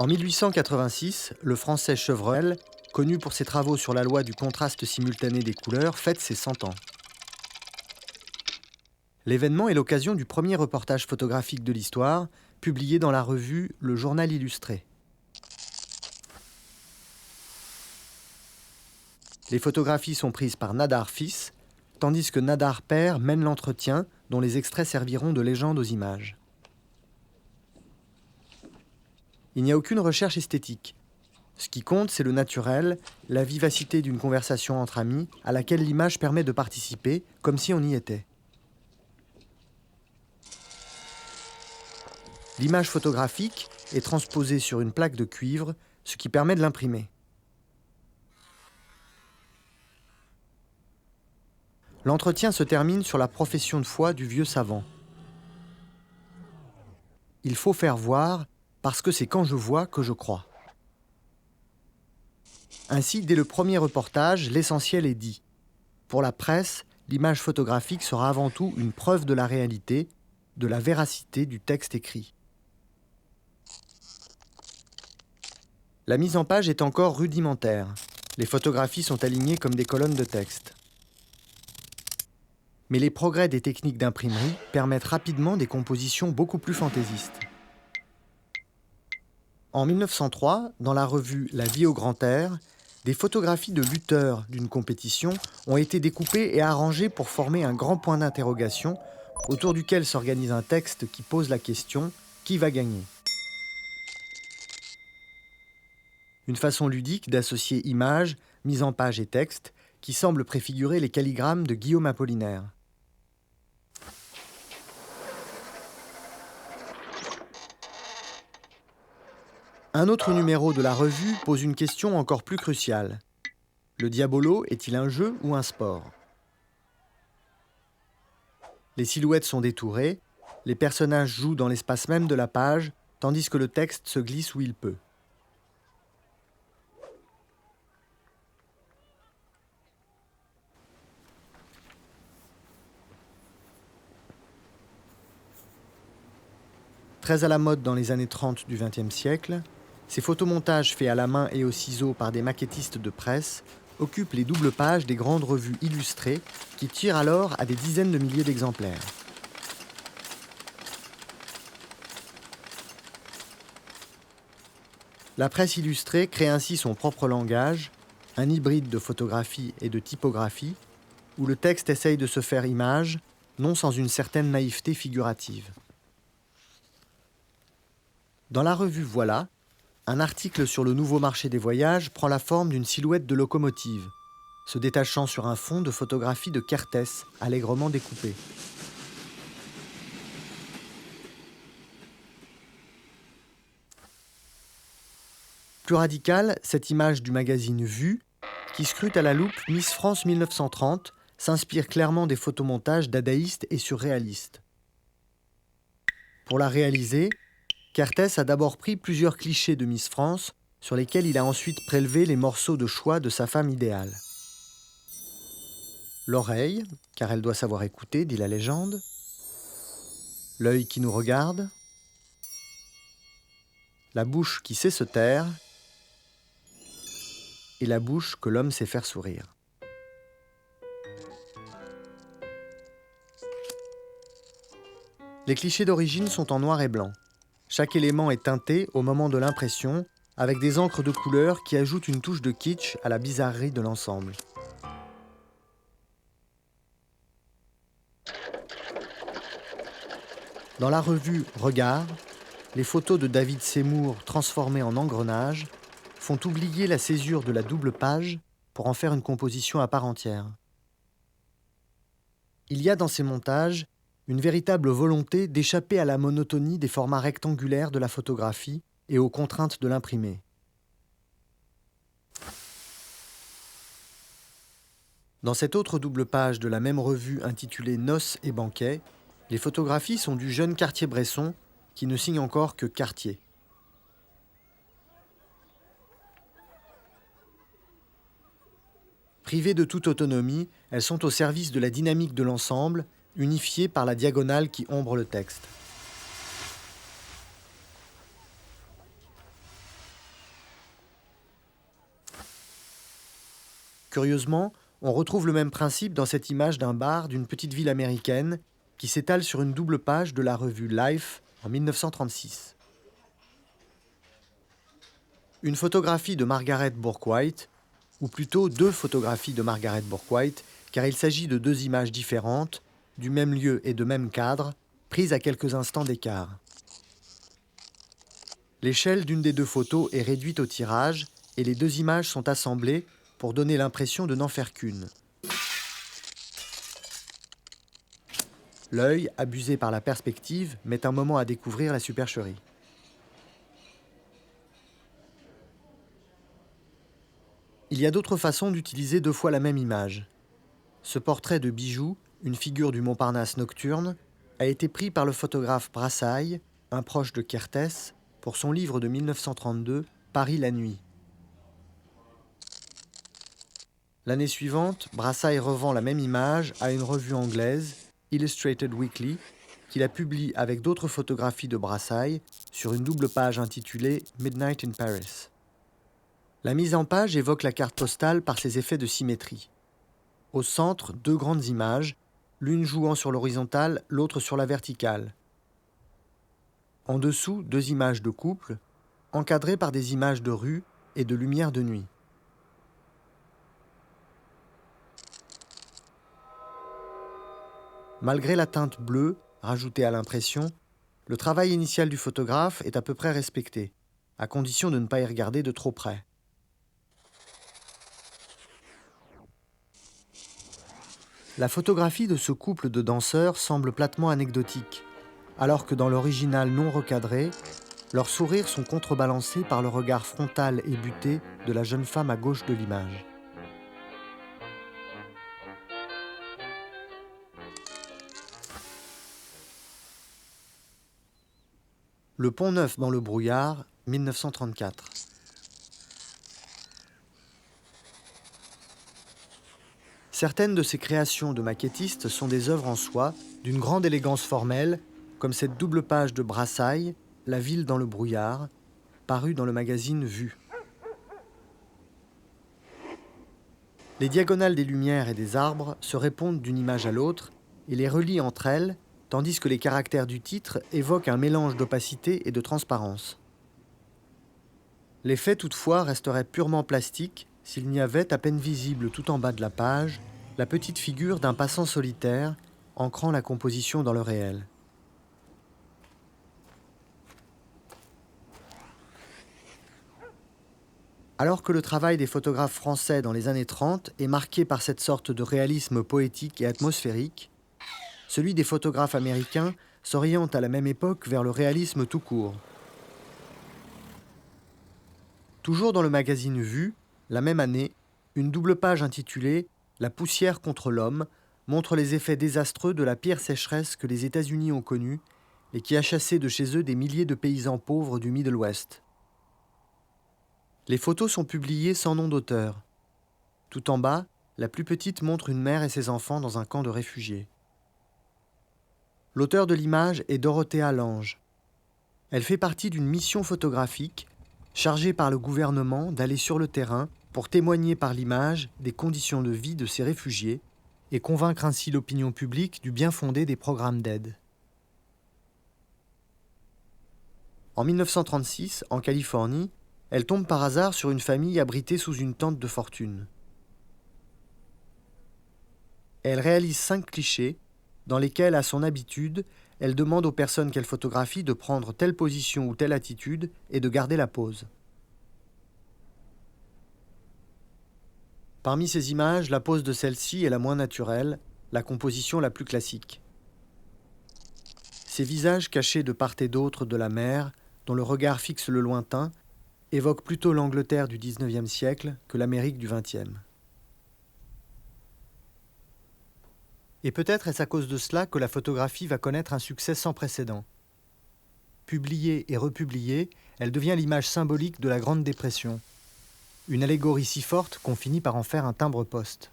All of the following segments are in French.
En 1886, le Français Chevreul, connu pour ses travaux sur la loi du contraste simultané des couleurs, fête ses 100 ans. L'événement est l'occasion du premier reportage photographique de l'histoire, publié dans la revue Le Journal Illustré. Les photographies sont prises par Nadar fils, tandis que Nadar père mène l'entretien dont les extraits serviront de légende aux images. Il n'y a aucune recherche esthétique. Ce qui compte, c'est le naturel, la vivacité d'une conversation entre amis à laquelle l'image permet de participer, comme si on y était. L'image photographique est transposée sur une plaque de cuivre, ce qui permet de l'imprimer. L'entretien se termine sur la profession de foi du vieux savant. Il faut faire voir, parce que c'est quand je vois que je crois. Ainsi, dès le premier reportage, l'essentiel est dit. Pour la presse, l'image photographique sera avant tout une preuve de la réalité, de la véracité du texte écrit. La mise en page est encore rudimentaire. Les photographies sont alignées comme des colonnes de texte. Mais les progrès des techniques d'imprimerie permettent rapidement des compositions beaucoup plus fantaisistes. En 1903, dans la revue La vie au grand air, des photographies de lutteurs d'une compétition ont été découpées et arrangées pour former un grand point d'interrogation autour duquel s'organise un texte qui pose la question « Qui va gagner ?» Une façon ludique d'associer images, mise en page et texte qui semble préfigurer les calligrammes de Guillaume Apollinaire. Un autre numéro de la revue pose une question encore plus cruciale. Le diabolo est-il un jeu ou un sport ? Les silhouettes sont détourées, les personnages jouent dans l'espace même de la page, tandis que le texte se glisse où il peut. Très à la mode dans les années 30 du XXe siècle, ces photomontages faits à la main et au ciseau par des maquettistes de presse occupent les doubles pages des grandes revues illustrées qui tirent alors à des dizaines de milliers d'exemplaires. La presse illustrée crée ainsi son propre langage, un hybride de photographie et de typographie, où le texte essaye de se faire image, non sans une certaine naïveté figurative. Dans la revue Voilà, un article sur le nouveau marché des voyages prend la forme d'une silhouette de locomotive, se détachant sur un fond de photographies de Kertész, allègrement découpées. Plus radicale, cette image du magazine Vue, qui scrute à la loupe Miss France 1930, s'inspire clairement des photomontages dadaïstes et surréalistes. Pour la réaliser, Kertész a d'abord pris plusieurs clichés de Miss France, sur lesquels il a ensuite prélevé les morceaux de choix de sa femme idéale. L'oreille, car elle doit savoir écouter, dit la légende. L'œil qui nous regarde. La bouche qui sait se taire. Et la bouche que l'homme sait faire sourire. Les clichés d'origine sont en noir et blanc. Chaque élément est teinté au moment de l'impression, avec des encres de couleur qui ajoutent une touche de kitsch à la bizarrerie de l'ensemble. Dans la revue Regard, les photos de David Seymour transformées en engrenages font oublier la césure de la double page pour en faire une composition à part entière. Il y a dans ces montages une véritable volonté d'échapper à la monotonie des formats rectangulaires de la photographie et aux contraintes de l'imprimé. Dans cette autre double page de la même revue intitulée Noces et banquets, les photographies sont du jeune Cartier-Bresson qui ne signe encore que Cartier. Privées de toute autonomie, elles sont au service de la dynamique de l'ensemble, unifiées par la diagonale qui ombre le texte. Curieusement, on retrouve le même principe dans cette image d'un bar d'une petite ville américaine qui s'étale sur une double page de la revue Life en 1936. Une photographie de Margaret Bourke-White, ou plutôt deux photographies de Margaret Bourke-White, car il s'agit de deux images différentes, du même lieu et de même cadre, prises à quelques instants d'écart. L'échelle d'une des deux photos est réduite au tirage et les deux images sont assemblées pour donner l'impression de n'en faire qu'une. L'œil, abusé par la perspective, met un moment à découvrir la supercherie. Il y a d'autres façons d'utiliser deux fois la même image. Ce portrait de Bijou, une figure du Montparnasse nocturne, a été pris par le photographe Brassailles, un proche de Kertész, pour son livre de 1932, Paris la nuit. L'année suivante, Brassailles revend la même image à une revue anglaise, Illustrated Weekly, qui la publie avec d'autres photographies de Brassailles sur une double page intitulée Midnight in Paris. La mise en page évoque la carte postale par ses effets de symétrie. Au centre, deux grandes images, l'une jouant sur l'horizontale, l'autre sur la verticale. En dessous, deux images de couple, encadrées par des images de rue et de lumière de nuit. Malgré la teinte bleue, rajoutée à l'impression, le travail initial du photographe est à peu près respecté, à condition de ne pas y regarder de trop près. La photographie de ce couple de danseurs semble platement anecdotique, alors que dans l'original non recadré, leurs sourires sont contrebalancés par le regard frontal et buté de la jeune femme à gauche de l'image. Le Pont Neuf dans le brouillard, 1934. Certaines de ces créations de maquettistes sont des œuvres en soi, d'une grande élégance formelle, comme cette double page de Brassailles, La ville dans le brouillard, parue dans le magazine Vue. Les diagonales des lumières et des arbres se répondent d'une image à l'autre et les relient entre elles, tandis que les caractères du titre évoquent un mélange d'opacité et de transparence. L'effet toutefois resterait purement plastique s'il n'y avait à peine visible tout en bas de la page la petite figure d'un passant solitaire ancrant la composition dans le réel. Alors que le travail des photographes français dans les années 30 est marqué par cette sorte de réalisme poétique et atmosphérique, celui des photographes américains s'oriente à la même époque vers le réalisme tout court. Toujours dans le magazine Vue, la même année, une double page intitulée « La poussière contre l'homme » montre les effets désastreux de la pire sécheresse que les États-Unis ont connue et qui a chassé de chez eux des milliers de paysans pauvres du Middle West. Les photos sont publiées sans nom d'auteur. Tout en bas, la plus petite montre une mère et ses enfants dans un camp de réfugiés. L'auteur de l'image est Dorothea Lange. Elle fait partie d'une mission photographique chargée par le gouvernement d'aller sur le terrain pour témoigner par l'image des conditions de vie de ces réfugiés et convaincre ainsi l'opinion publique du bien-fondé des programmes d'aide. En 1936, en Californie, elle tombe par hasard sur une famille abritée sous une tente de fortune. Elle réalise 5 clichés dans lesquels, à son habitude, elle demande aux personnes qu'elle photographie de prendre telle position ou telle attitude et de garder la pose. Parmi ces images, la pose de celle-ci est la moins naturelle, la composition la plus classique. Ces visages cachés de part et d'autre de la mer, dont le regard fixe le lointain, évoquent plutôt l'Angleterre du XIXe siècle que l'Amérique du XXe. Et peut-être est-ce à cause de cela que la photographie va connaître un succès sans précédent. Publiée et republiée, elle devient l'image symbolique de la Grande Dépression. Une allégorie si forte qu'on finit par en faire un timbre-poste.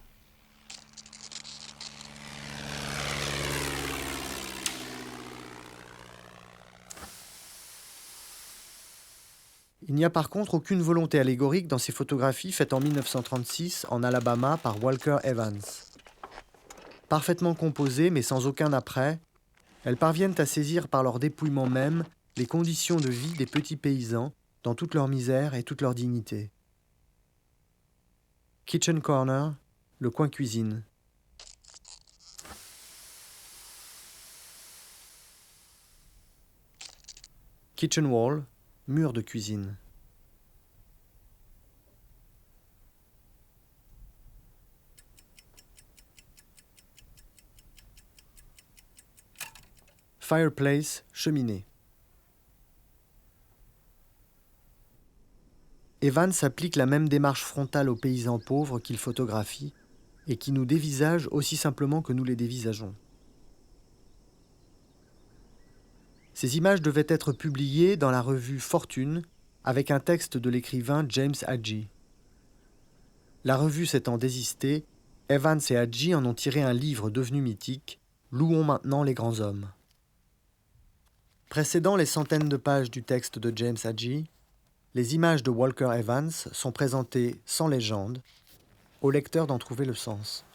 Il n'y a par contre aucune volonté allégorique dans ces photographies faites en 1936 en Alabama par Walker Evans. Parfaitement composées mais sans aucun après, elles parviennent à saisir par leur dépouillement même les conditions de vie des petits paysans dans toute leur misère et toute leur dignité. Kitchen Corner, le coin cuisine. Kitchen Wall, mur de cuisine. Fireplace, cheminée. Evans applique la même démarche frontale aux paysans pauvres qu'il photographie et qui nous dévisagent aussi simplement que nous les dévisageons. Ces images devaient être publiées dans la revue Fortune avec un texte de l'écrivain James Hadji. La revue s'étant désistée, Evans et Hadji en ont tiré un livre devenu mythique, Louons maintenant les grands hommes. Précédant les centaines de pages du texte de James Hadji, les images de Walker Evans sont présentées sans légende, au lecteur d'en trouver le sens.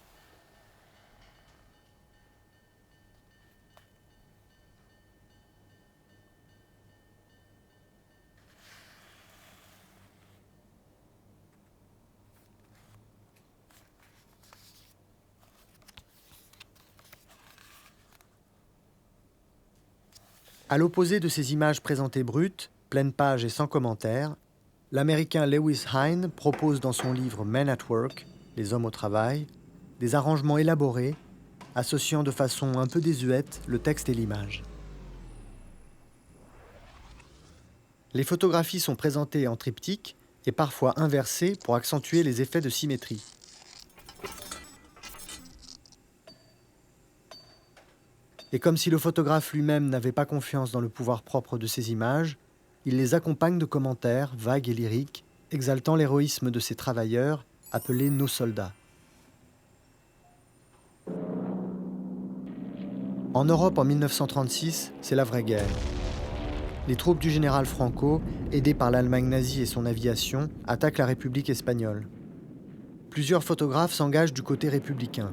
À l'opposé de ces images présentées brutes, pleines pages et sans commentaires, l'Américain Lewis Hine propose dans son livre Men at Work, Les hommes au travail, des arrangements élaborés, associant de façon un peu désuète le texte et l'image. Les photographies sont présentées en triptyque et parfois inversées pour accentuer les effets de symétrie. Et comme si le photographe lui-même n'avait pas confiance dans le pouvoir propre de ces images, il les accompagne de commentaires vagues et lyriques, exaltant l'héroïsme de ces travailleurs appelés nos soldats. En Europe, en 1936, c'est la vraie guerre. Les troupes du général Franco, aidées par l'Allemagne nazie et son aviation, attaquent la République espagnole. Plusieurs photographes s'engagent du côté républicain.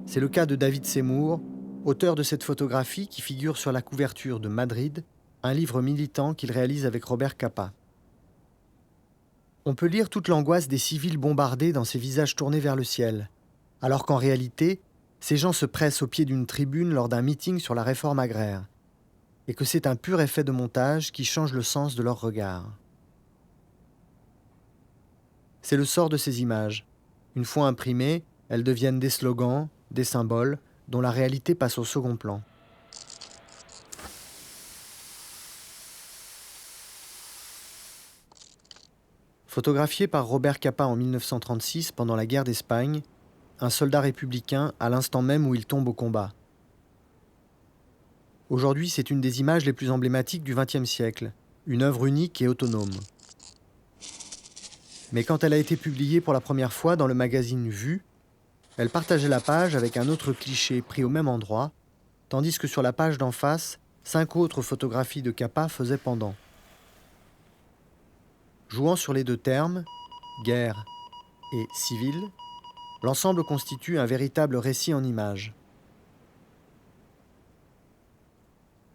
C'est le cas de David Seymour, auteur de cette photographie qui figure sur la couverture de Madrid, un livre militant qu'il réalise avec Robert Capa. On peut lire toute l'angoisse des civils bombardés dans ces visages tournés vers le ciel, alors qu'en réalité, ces gens se pressent au pied d'une tribune lors d'un meeting sur la réforme agraire, et que c'est un pur effet de montage qui change le sens de leur regard. C'est le sort de ces images. Une fois imprimées, elles deviennent des slogans, des symboles, dont la réalité passe au second plan. Photographié par Robert Capa en 1936 pendant la guerre d'Espagne, un soldat républicain à l'instant même où il tombe au combat. Aujourd'hui, c'est une des images les plus emblématiques du XXe siècle, une œuvre unique et autonome. Mais quand elle a été publiée pour la première fois dans le magazine Vue, elle partageait la page avec un autre cliché pris au même endroit, tandis que sur la page d'en face, 5 autres photographies de Capa faisaient pendant. Jouant sur les deux termes, guerre et civil, l'ensemble constitue un véritable récit en images.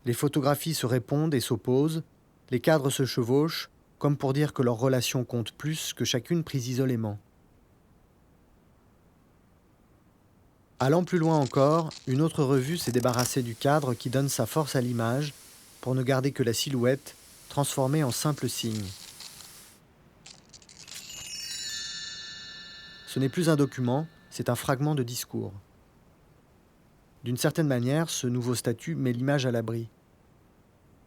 Les photographies se répondent et s'opposent, les cadres se chevauchent, comme pour dire que leur relation compte plus que chacune prise isolément. Allant plus loin encore, une autre revue s'est débarrassée du cadre qui donne sa force à l'image, pour ne garder que la silhouette, transformée en simple signe. Ce n'est plus un document, c'est un fragment de discours. D'une certaine manière, ce nouveau statut met l'image à l'abri.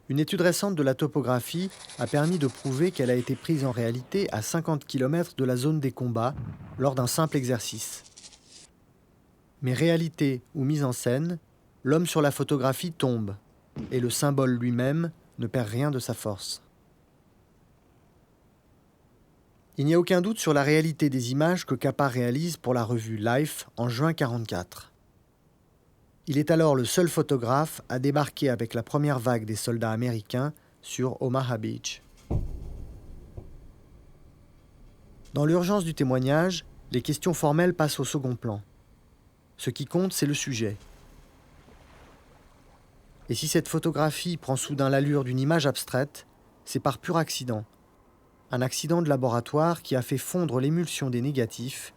Une étude récente de la topographie a permis de prouver qu'elle a été prise en réalité à 50 km de la zone des combats lors d'un simple exercice. Mais réalité ou mise en scène, l'homme sur la photographie tombe, et le symbole lui-même ne perd rien de sa force. Il n'y a aucun doute sur la réalité des images que Capa réalise pour la revue Life en juin 1944. Il est alors le seul photographe à débarquer avec la première vague des soldats américains sur Omaha Beach. Dans l'urgence du témoignage, les questions formelles passent au second plan. Ce qui compte, c'est le sujet. Et si cette photographie prend soudain l'allure d'une image abstraite, c'est par pur accident. Un accident de laboratoire qui a fait fondre l'émulsion des négatifs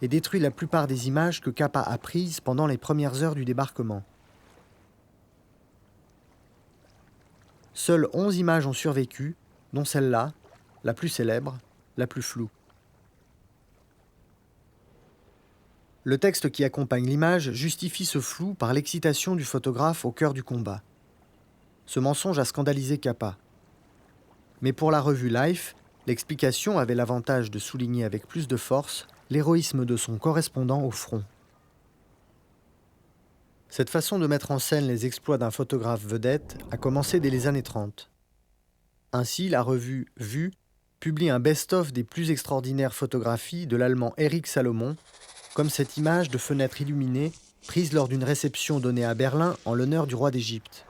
et détruit la plupart des images que Capa a prises pendant les premières heures du débarquement. Seules 11 images ont survécu, dont celle-là, la plus célèbre, la plus floue. Le texte qui accompagne l'image justifie ce flou par l'excitation du photographe au cœur du combat. Ce mensonge a scandalisé Capa. Mais pour la revue Life, l'explication avait l'avantage de souligner avec plus de force l'héroïsme de son correspondant au front. Cette façon de mettre en scène les exploits d'un photographe vedette a commencé dès les années 30. Ainsi, la revue Vue publie un best-of des plus extraordinaires photographies de l'Allemand Erich Salomon, comme cette image de fenêtre illuminée prise lors d'une réception donnée à Berlin en l'honneur du roi d'Égypte.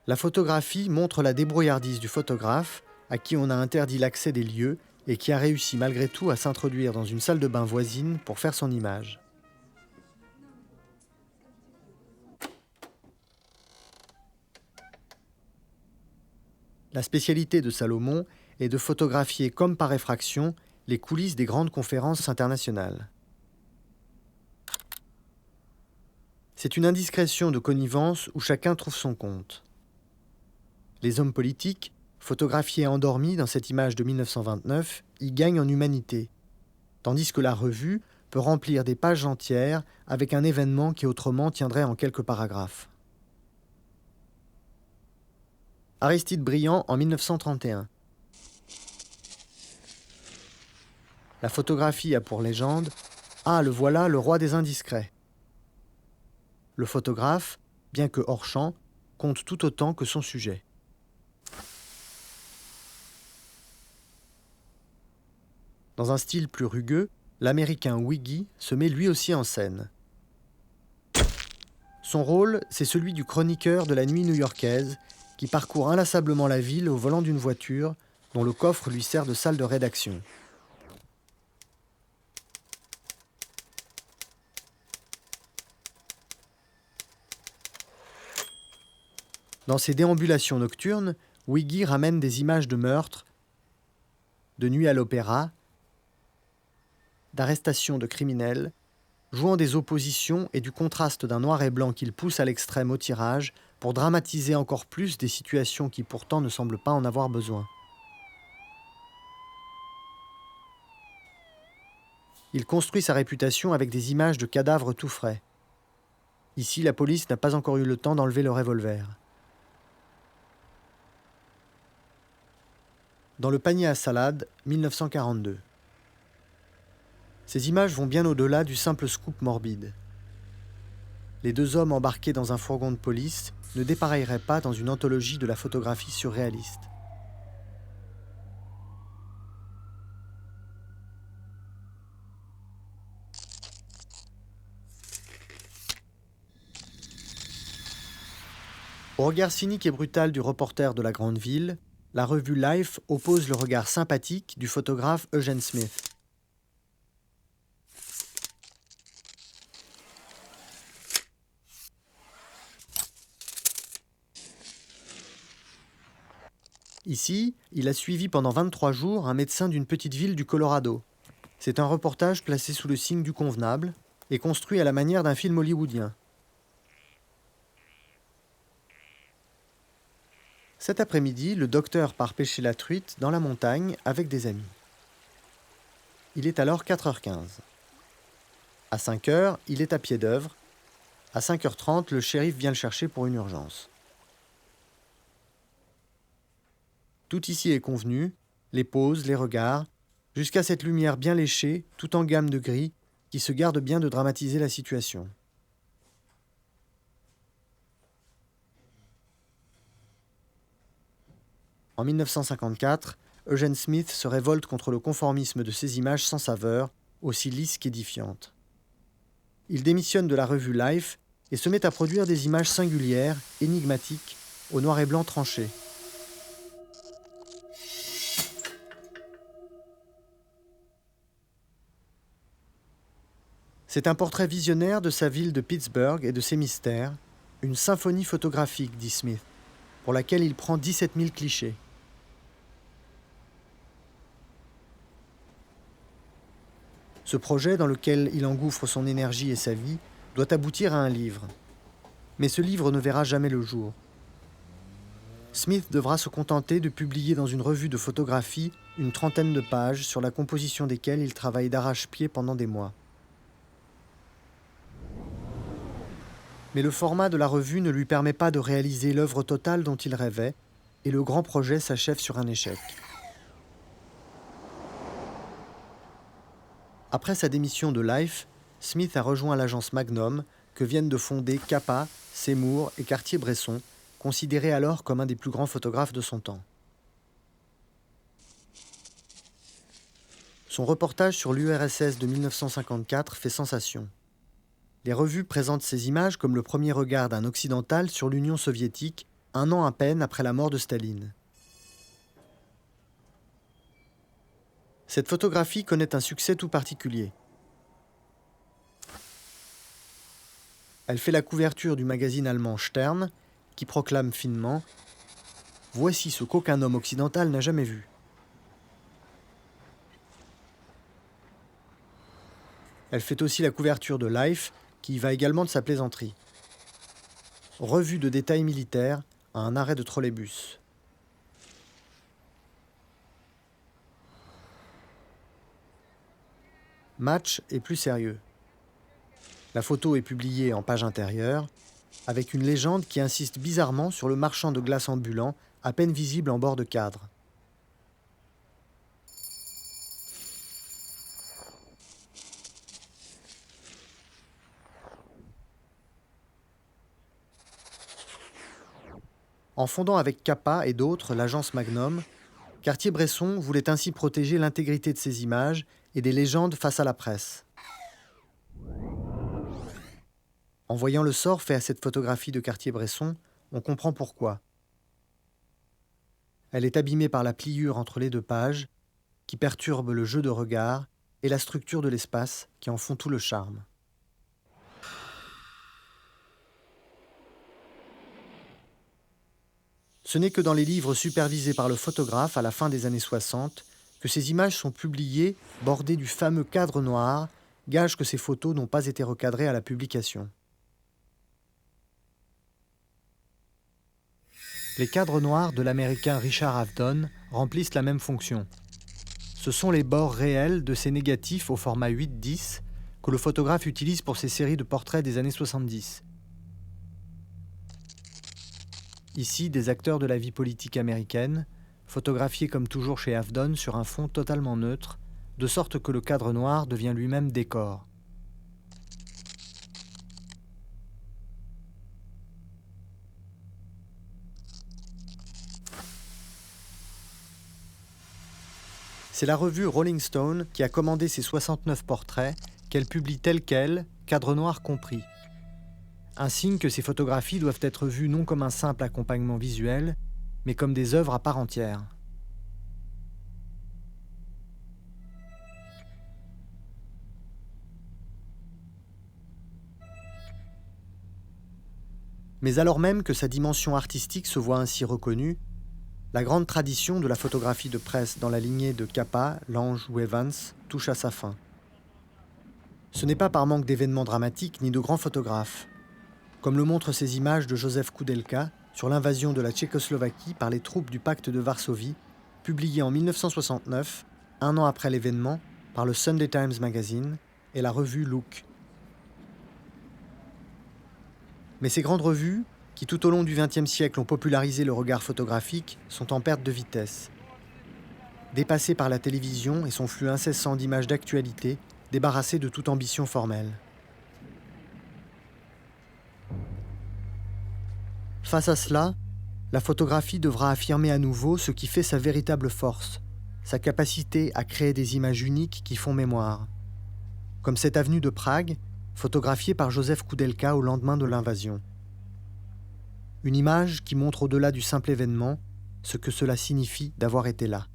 La photographie montre la débrouillardise du photographe, à qui on a interdit l'accès des lieux et qui a réussi malgré tout à s'introduire dans une salle de bain voisine pour faire son image. La spécialité de Salomon est de photographier comme par effraction les coulisses des grandes conférences internationales. C'est une indiscrétion de connivence où chacun trouve son compte. Les hommes politiques, photographiés endormis dans cette image de 1929, y gagnent en humanité, tandis que la revue peut remplir des pages entières avec un événement qui autrement tiendrait en quelques paragraphes. Aristide Briand en 1931. La photographie a pour légende « Ah, le voilà, le roi des indiscrets ». Le photographe, bien que hors champ, compte tout autant que son sujet. Dans un style plus rugueux, l'Américain Wiggy se met lui aussi en scène. Son rôle, c'est celui du chroniqueur de la nuit new-yorkaise qui parcourt inlassablement la ville au volant d'une voiture dont le coffre lui sert de salle de rédaction. Dans ses déambulations nocturnes, Wiggy ramène des images de meurtres, de nuit à l'opéra, d'arrestations de criminels, jouant des oppositions et du contraste d'un noir et blanc qu'il pousse à l'extrême au tirage pour dramatiser encore plus des situations qui pourtant ne semblent pas en avoir besoin. Il construit sa réputation avec des images de cadavres tout frais. Ici, la police n'a pas encore eu le temps d'enlever le revolver. Dans le panier à salade, 1942. Ces images vont bien au-delà du simple scoop morbide. Les deux hommes embarqués dans un fourgon de police ne dépareilleraient pas dans une anthologie de la photographie surréaliste. Au regard cynique et brutal du reporter de la grande ville, la revue Life oppose le regard sympathique du photographe Eugene Smith. Ici, il a suivi pendant 23 jours un médecin d'une petite ville du Colorado. C'est un reportage placé sous le signe du convenable et construit à la manière d'un film hollywoodien. Cet après-midi, le docteur part pêcher la truite dans la montagne avec des amis. Il est alors 4h15. À 5h, il est à pied d'œuvre. À 5h30, le shérif vient le chercher pour une urgence. Tout ici est convenu, les poses, les regards, jusqu'à cette lumière bien léchée, tout en gamme de gris, qui se garde bien de dramatiser la situation. En 1954, Eugene Smith se révolte contre le conformisme de ces images sans saveur, aussi lisses qu'édifiantes. Il démissionne de la revue Life et se met à produire des images singulières, énigmatiques, au noir et blanc tranché. C'est un portrait visionnaire de sa ville de Pittsburgh et de ses mystères, une symphonie photographique, dit Smith, pour laquelle il prend 17 000 clichés. Ce projet, dans lequel il engouffre son énergie et sa vie, doit aboutir à un livre. Mais ce livre ne verra jamais le jour. Smith devra se contenter de publier dans une revue de photographie une trentaine de pages sur la composition desquelles il travaille d'arrache-pied pendant des mois. Mais le format de la revue ne lui permet pas de réaliser l'œuvre totale dont il rêvait, et le grand projet s'achève sur un échec. Après sa démission de Life, Smith a rejoint l'agence Magnum que viennent de fonder Capa, Seymour et Cartier-Bresson, considérés alors comme un des plus grands photographes de son temps. Son reportage sur l'URSS de 1954 fait sensation. Les revues présentent ces images comme le premier regard d'un occidental sur l'Union soviétique, un an à peine après la mort de Staline. Cette photographie connaît un succès tout particulier. Elle fait la couverture du magazine allemand Stern, qui proclame finement « Voici ce qu'aucun homme occidental n'a jamais vu ». Elle fait aussi la couverture de Life, qui y va également de sa plaisanterie. Revue de détails militaires à un arrêt de trolleybus. Match est plus sérieux. La photo est publiée en page intérieure, avec une légende qui insiste bizarrement sur le marchand de glace ambulant, à peine visible en bord de cadre. En fondant avec Capa et d'autres l'agence Magnum, Cartier-Bresson voulait ainsi protéger l'intégrité de ses images et des légendes face à la presse. En voyant le sort fait à cette photographie de Cartier-Bresson, on comprend pourquoi. Elle est abîmée par la pliure entre les deux pages, qui perturbe le jeu de regard et la structure de l'espace qui en font tout le charme. Ce n'est que dans les livres supervisés par le photographe à la fin des années 60 que ces images sont publiées bordées du fameux cadre noir, gage que ces photos n'ont pas été recadrées à la publication. Les cadres noirs de l'américain Richard Avedon remplissent la même fonction. Ce sont les bords réels de ces négatifs au format 8-10 que le photographe utilise pour ses séries de portraits des années 70. Ici, des acteurs de la vie politique américaine, photographiés comme toujours chez Avedon sur un fond totalement neutre, de sorte que le cadre noir devient lui-même décor. C'est la revue Rolling Stone qui a commandé ces 69 portraits, qu'elle publie tels quels, cadre noir compris. Un signe que ces photographies doivent être vues non comme un simple accompagnement visuel, mais comme des œuvres à part entière. Mais alors même que sa dimension artistique se voit ainsi reconnue, la grande tradition de la photographie de presse dans la lignée de Capa, Lange ou Evans touche à sa fin. Ce n'est pas par manque d'événements dramatiques ni de grands photographes, comme le montrent ces images de Joseph Koudelka sur l'invasion de la Tchécoslovaquie par les troupes du pacte de Varsovie, publiées en 1969, un an après l'événement, par le Sunday Times Magazine et la revue Look. Mais ces grandes revues, qui tout au long du XXe siècle ont popularisé le regard photographique, sont en perte de vitesse. Dépassées par la télévision et son flux incessant d'images d'actualité, débarrassées de toute ambition formelle. Face à cela, la photographie devra affirmer à nouveau ce qui fait sa véritable force, sa capacité à créer des images uniques qui font mémoire. Comme cette avenue de Prague, photographiée par Joseph Koudelka au lendemain de l'invasion. Une image qui montre au-delà du simple événement ce que cela signifie d'avoir été là.